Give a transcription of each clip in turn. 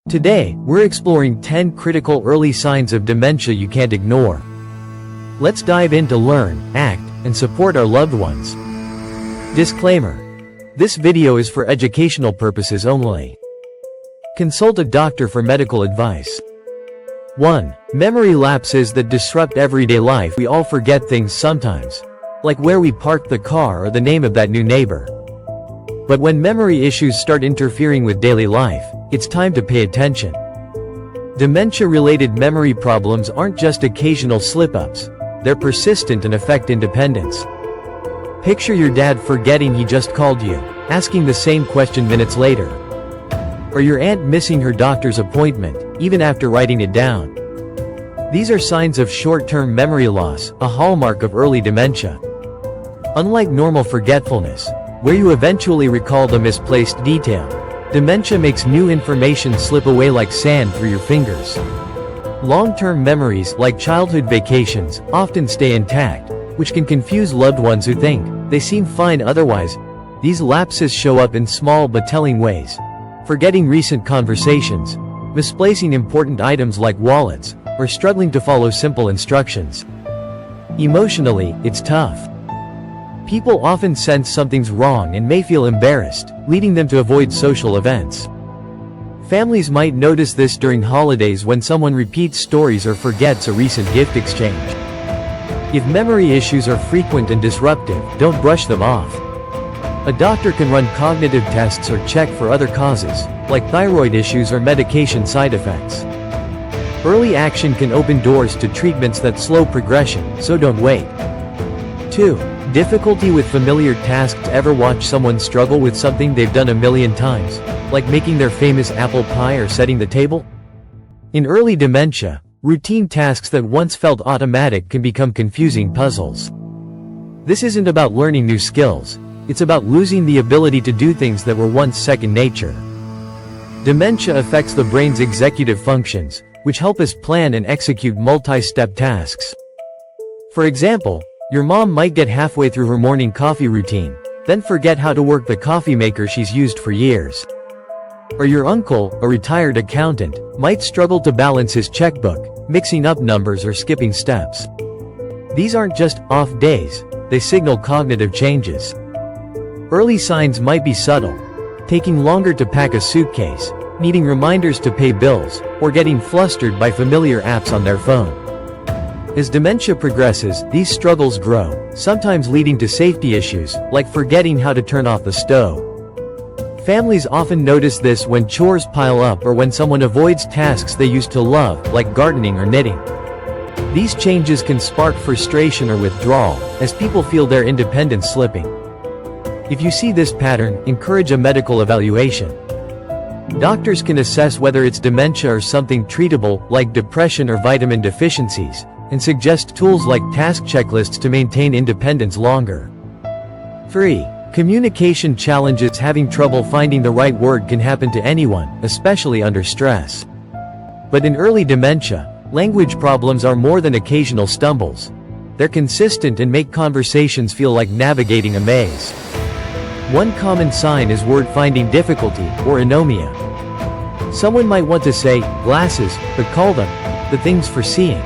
Today, we're exploring 10 critical early signs of dementia you can't ignore. Let's dive in to learn, act, and support our loved ones. Disclaimer. This video is for educational purposes only. Consult a doctor for medical advice. 1. Memory lapses that disrupt everyday life. We all forget things sometimes, like where we parked the car or the name of that new neighbor. But when memory issues start interfering with daily life, it's time to pay attention. Dementia-related memory problems aren't just occasional slip-ups, they're persistent and affect independence. Picture your dad forgetting he just called you, asking the same question minutes later. Or your aunt missing her doctor's appointment, even after writing it down. These are signs of short-term memory loss, a hallmark of early dementia. Unlike normal forgetfulness, where you eventually recall the misplaced detail, dementia makes new information slip away like sand through your fingers. Long-term memories, like childhood vacations, often stay intact, which can confuse loved ones who think they seem fine otherwise. These lapses show up in small but telling ways. Forgetting recent conversations, misplacing important items like wallets, or struggling to follow simple instructions. Emotionally, it's tough. People often sense something's wrong and may feel embarrassed, leading them to avoid social events. Families might notice this during holidays when someone repeats stories or forgets a recent gift exchange. If memory issues are frequent and disruptive, don't brush them off. A doctor can run cognitive tests or check for other causes, like thyroid issues or medication side effects. Early action can open doors to treatments that slow progression, so don't wait. 2. Difficulty with familiar tasks. Ever watch someone struggle with something they've done a million times, like making their famous apple pie or setting the table? In early dementia, routine tasks that once felt automatic can become confusing puzzles. This isn't about learning new skills, it's about losing the ability to do things that were once second nature. Dementia affects the brain's executive functions, which help us plan and execute multi-step tasks. For example, your mom might get halfway through her morning coffee routine, then forget how to work the coffee maker she's used for years. Or your uncle, a retired accountant, might struggle to balance his checkbook, mixing up numbers or skipping steps. These aren't just off days, they signal cognitive changes. Early signs might be subtle, taking longer to pack a suitcase, needing reminders to pay bills, or getting flustered by familiar apps on their phone. As dementia progresses, these struggles grow, sometimes leading to safety issues, like forgetting how to turn off the stove. Families often notice this when chores pile up or when someone avoids tasks they used to love, like gardening or knitting. These changes can spark frustration or withdrawal, as people feel their independence slipping. If you see this pattern, encourage a medical evaluation. Doctors can assess whether it's dementia or something treatable, like depression or vitamin deficiencies, and suggest tools like task checklists to maintain independence longer. 3. Communication challenges. Having trouble finding the right word can happen to anyone, especially under stress. But in early dementia, language problems are more than occasional stumbles. They're consistent and make conversations feel like navigating a maze. One common sign is word-finding difficulty, or anomia. Someone might want to say, glasses, but call them, the things for seeing.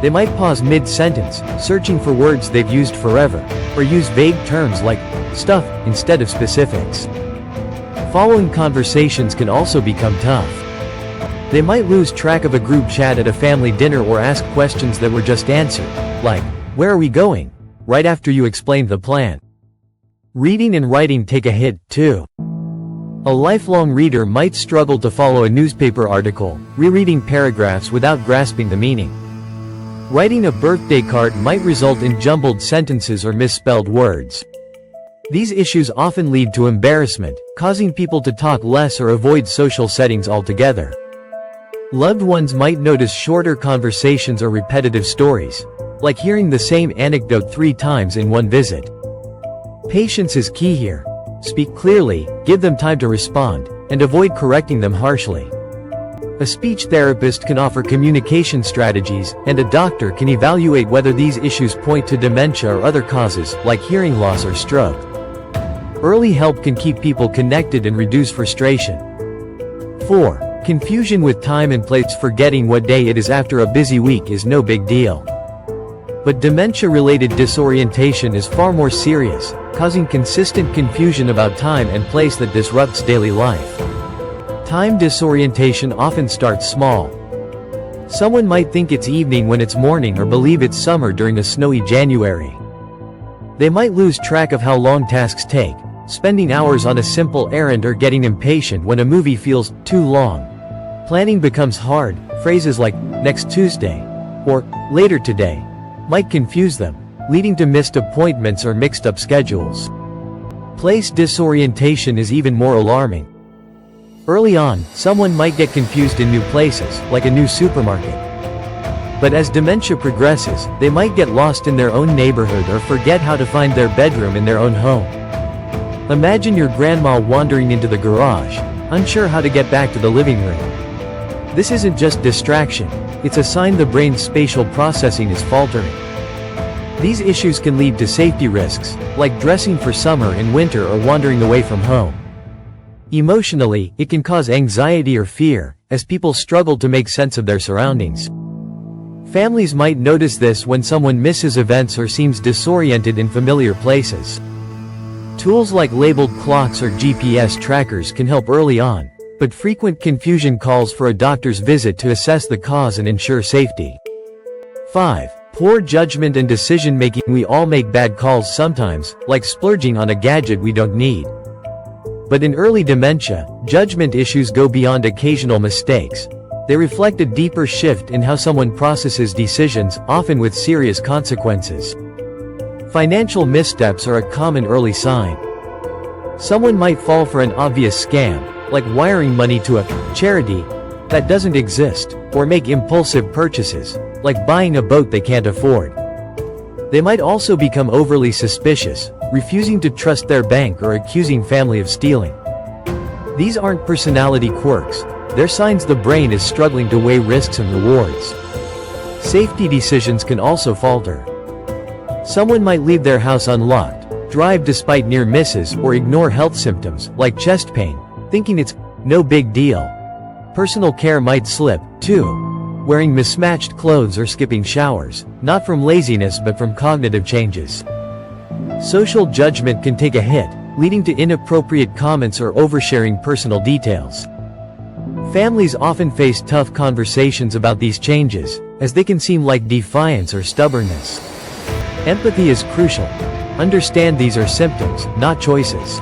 They might pause mid-sentence, searching for words they've used forever, or use vague terms like stuff instead of specifics. Following conversations can also become tough. They might lose track of a group chat at a family dinner or ask questions that were just answered, like, "Where are we going?" right after you explained the plan. Reading and writing take a hit, too. A lifelong reader might struggle to follow a newspaper article, rereading paragraphs without grasping the meaning. Writing a birthday card might result in jumbled sentences or misspelled words. These issues often lead to embarrassment, causing people to talk less or avoid social settings altogether. Loved ones might notice shorter conversations or repetitive stories, like hearing the same anecdote 3 times in one visit. Patience is key here. Speak clearly, give them time to respond, and avoid correcting them harshly. A speech therapist can offer communication strategies, and a doctor can evaluate whether these issues point to dementia or other causes, like hearing loss or stroke. Early help can keep people connected and reduce frustration. 4. Confusion with time and place, forgetting what day it is after a busy week, is no big deal. But dementia-related disorientation is far more serious, causing consistent confusion about time and place that disrupts daily life. Time disorientation often starts small. Someone might think it's evening when it's morning, or believe it's summer during a snowy January. They might lose track of how long tasks take, spending hours on a simple errand, or getting impatient when a movie feels too long. Planning becomes hard. Phrases like, "next Tuesday," or "later today," might confuse them, leading to missed appointments or mixed-up schedules. Place disorientation is even more alarming. Early on, someone might get confused in new places, like a new supermarket. But as dementia progresses, they might get lost in their own neighborhood or forget how to find their bedroom in their own home. Imagine your grandma wandering into the garage, unsure how to get back to the living room. This isn't just distraction, it's a sign the brain's spatial processing is faltering. These issues can lead to safety risks, like dressing for summer and winter or wandering away from home. Emotionally, it can cause anxiety or fear, as people struggle to make sense of their surroundings. Families might notice this when someone misses events or seems disoriented in familiar places. Tools like labeled clocks or GPS trackers can help early on, but frequent confusion calls for a doctor's visit to assess the cause and ensure safety. 5. Poor judgment and decision-making. We all make bad calls sometimes, like splurging on a gadget we don't need. But in early dementia, judgment issues go beyond occasional mistakes. They reflect a deeper shift in how someone processes decisions, often with serious consequences. Financial missteps are a common early sign. Someone might fall for an obvious scam, like wiring money to a charity that doesn't exist, or make impulsive purchases, like buying a boat they can't afford. They might also become overly suspicious, refusing to trust their bank or accusing family of stealing. These aren't personality quirks, they're signs the brain is struggling to weigh risks and rewards. Safety decisions can also falter. Someone might leave their house unlocked, drive despite near misses, or ignore health symptoms, like chest pain, thinking it's no big deal. Personal care might slip, too. Wearing mismatched clothes or skipping showers, not from laziness but from cognitive changes. Social judgment can take a hit, leading to inappropriate comments or oversharing personal details. Families often face tough conversations about these changes, as they can seem like defiance or stubbornness. Empathy is crucial. Understand these are symptoms, not choices.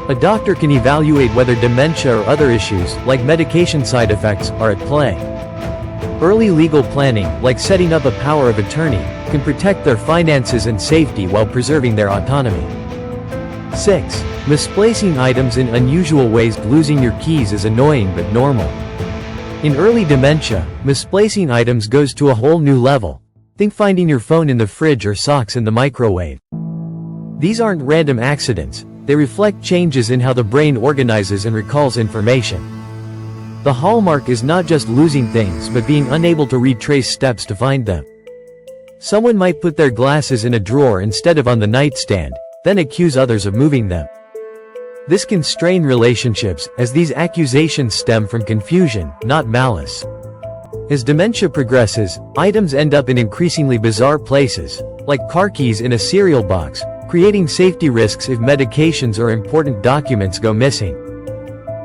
A doctor can evaluate whether dementia or other issues, like medication side effects, are at play. Early legal planning, like setting up a power of attorney, can protect their finances and safety while preserving their autonomy. 6. Misplacing items in unusual ways. Losing your keys is annoying but normal. In early dementia, misplacing items goes to a whole new level. Think finding your phone in the fridge or socks in the microwave. These aren't random accidents, they reflect changes in how the brain organizes and recalls information. The hallmark is not just losing things but being unable to retrace steps to find them. Someone might put their glasses in a drawer instead of on the nightstand, then accuse others of moving them. This can strain relationships, as these accusations stem from confusion, not malice. As dementia progresses, items end up in increasingly bizarre places, like car keys in a cereal box, creating safety risks if medications or important documents go missing.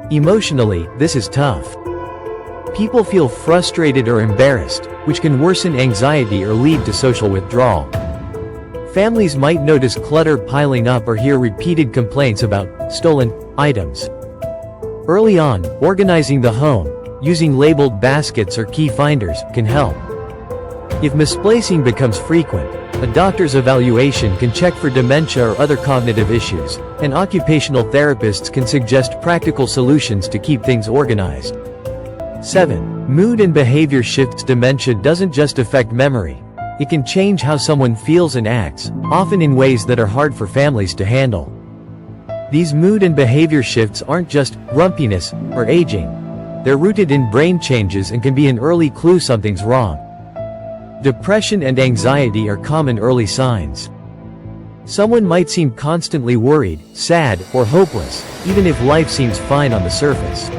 Emotionally, this is tough. People feel frustrated or embarrassed, which can worsen anxiety or lead to social withdrawal. Families might notice clutter piling up or hear repeated complaints about stolen items. Early on, organizing the home, using labeled baskets or key finders, can help. If misplacing becomes frequent, a doctor's evaluation can check for dementia or other cognitive issues, and occupational therapists can suggest practical solutions to keep things organized. 7. Mood and behavior shifts. Dementia doesn't just affect memory. It can change how someone feels and acts, often in ways that are hard for families to handle. These mood and behavior shifts aren't just grumpiness or aging. They're rooted in brain changes and can be an early clue something's wrong. Depression and anxiety are common early signs. Someone might seem constantly worried, sad, or hopeless, even if life seems fine on the surface.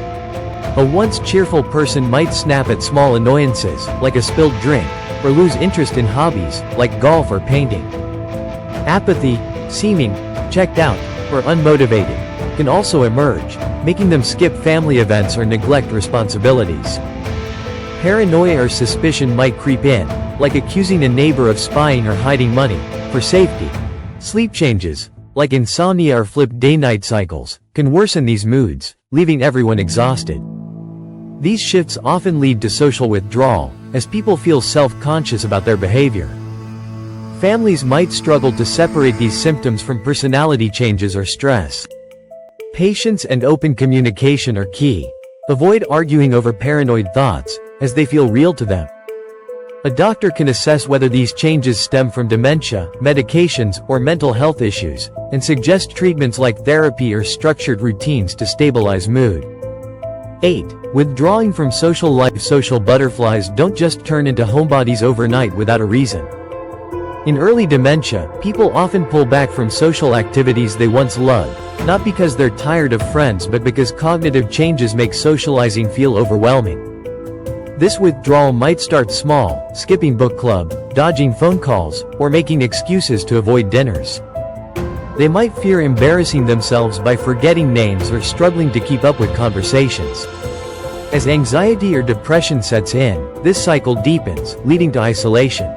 A once cheerful person might snap at small annoyances, like a spilled drink, or lose interest in hobbies, like golf or painting. Apathy, seeming checked out, or unmotivated, can also emerge, making them skip family events or neglect responsibilities. Paranoia or suspicion might creep in, like accusing a neighbor of spying or hiding money, for safety. Sleep changes, like insomnia or flipped day-night cycles, can worsen these moods, leaving everyone exhausted. These shifts often lead to social withdrawal, as people feel self-conscious about their behavior. Families might struggle to separate these symptoms from personality changes or stress. Patience and open communication are key. Avoid arguing over paranoid thoughts, as they feel real to them. A doctor can assess whether these changes stem from dementia, medications, or mental health issues, and suggest treatments like therapy or structured routines to stabilize mood. 8. Withdrawing from social life. Social butterflies don't just turn into homebodies overnight without a reason. In early dementia, people often pull back from social activities they once loved, not because they're tired of friends but because cognitive changes make socializing feel overwhelming. This withdrawal might start small, skipping book club, dodging phone calls, or making excuses to avoid dinners. They might fear embarrassing themselves by forgetting names or struggling to keep up with conversations. As anxiety or depression sets in, this cycle deepens, leading to isolation.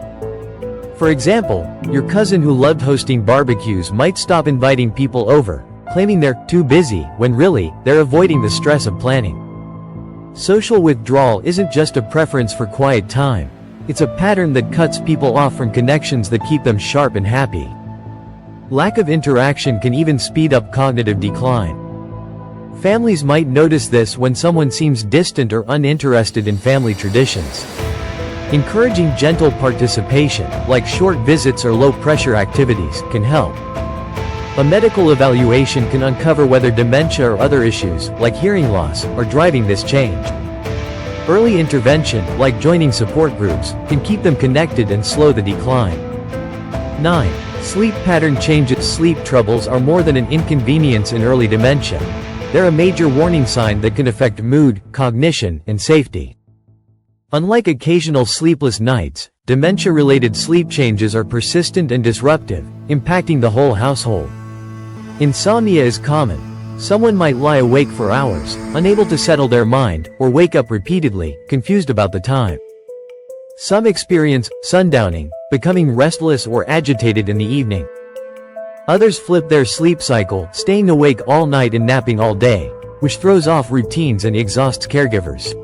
For example, your cousin who loved hosting barbecues might stop inviting people over, claiming they're too busy, when really, they're avoiding the stress of planning. Social withdrawal isn't just a preference for quiet time. It's a pattern that cuts people off from connections that keep them sharp and happy. Lack of interaction can even speed up cognitive decline. Families might notice this when someone seems distant or uninterested in family traditions. Encouraging gentle participation, like short visits or low-pressure activities, can help. A medical evaluation can uncover whether dementia or other issues, like hearing loss, are driving this change. Early intervention, like joining support groups, can keep them connected and slow the decline. 9. Sleep pattern changes. Sleep troubles are more than an inconvenience in early dementia. They're a major warning sign that can affect mood, cognition, and safety. Unlike occasional sleepless nights, dementia-related sleep changes are persistent and disruptive, impacting the whole household. Insomnia is common. Someone might lie awake for hours, unable to settle their mind, or wake up repeatedly, confused about the time. Some experience sundowning, becoming restless or agitated in the evening. Others flip their sleep cycle, staying awake all night and napping all day, which throws off routines and exhausts caregivers.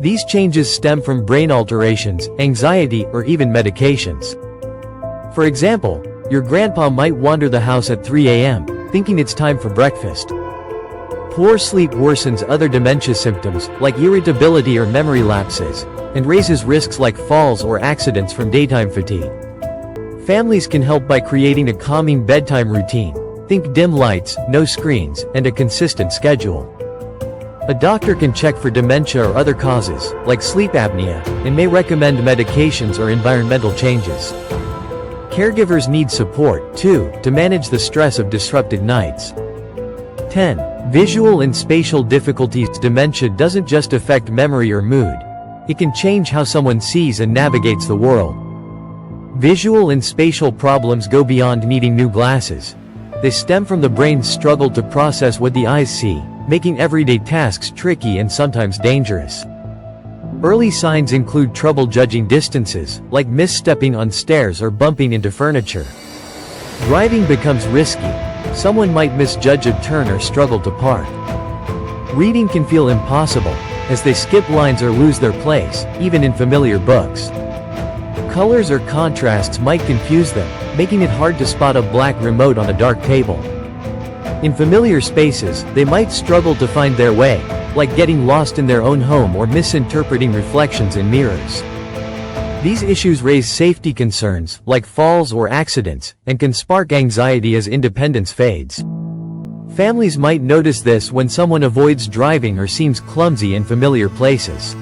These changes stem from brain alterations, anxiety, or even medications. For example, your grandpa might wander the house at 3 a.m., thinking it's time for breakfast. Poor sleep worsens other dementia symptoms, like irritability or memory lapses, and raises risks like falls or accidents from daytime fatigue. Families can help by creating a calming bedtime routine. Think dim lights, no screens, and a consistent schedule. A doctor can check for dementia or other causes, like sleep apnea, and may recommend medications or environmental changes. Caregivers need support, too, to manage the stress of disrupted nights. 10. Visual and spatial difficulties. Dementia doesn't just affect memory or mood. It can change how someone sees and navigates the world. Visual and spatial problems go beyond needing new glasses. They stem from the brain's struggle to process what the eyes see, making everyday tasks tricky and sometimes dangerous. Early signs include trouble judging distances, like misstepping on stairs or bumping into furniture. Driving becomes risky. Someone might misjudge a turn or struggle to park. Reading can feel impossible, as they skip lines or lose their place, even in familiar books. Colors or contrasts might confuse them, making it hard to spot a black remote on a dark table. In familiar spaces, they might struggle to find their way, like getting lost in their own home or misinterpreting reflections in mirrors. These issues raise safety concerns, like falls or accidents, and can spark anxiety as independence fades. Families might notice this when someone avoids driving or seems clumsy in familiar places.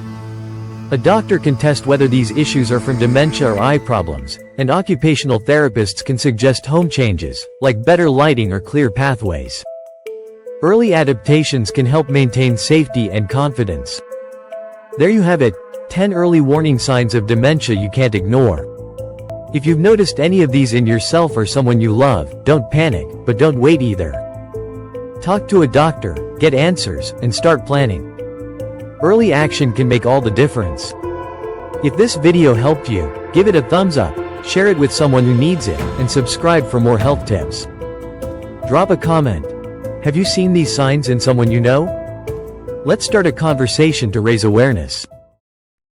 A doctor can test whether these issues are from dementia or eye problems, and occupational therapists can suggest home changes, like better lighting or clear pathways. Early adaptations can help maintain safety and confidence. There you have it, 10 early warning signs of dementia you can't ignore. If you've noticed any of these in yourself or someone you love, don't panic, but don't wait either. Talk to a doctor, get answers, and start planning. Early action can make all the difference. If this video helped you, give it a thumbs up, share it with someone who needs it, and subscribe for more health tips. Drop a comment. Have you seen these signs in someone you know? Let's start a conversation to raise awareness.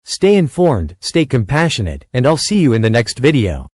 Stay informed, stay compassionate, and I'll see you in the next video.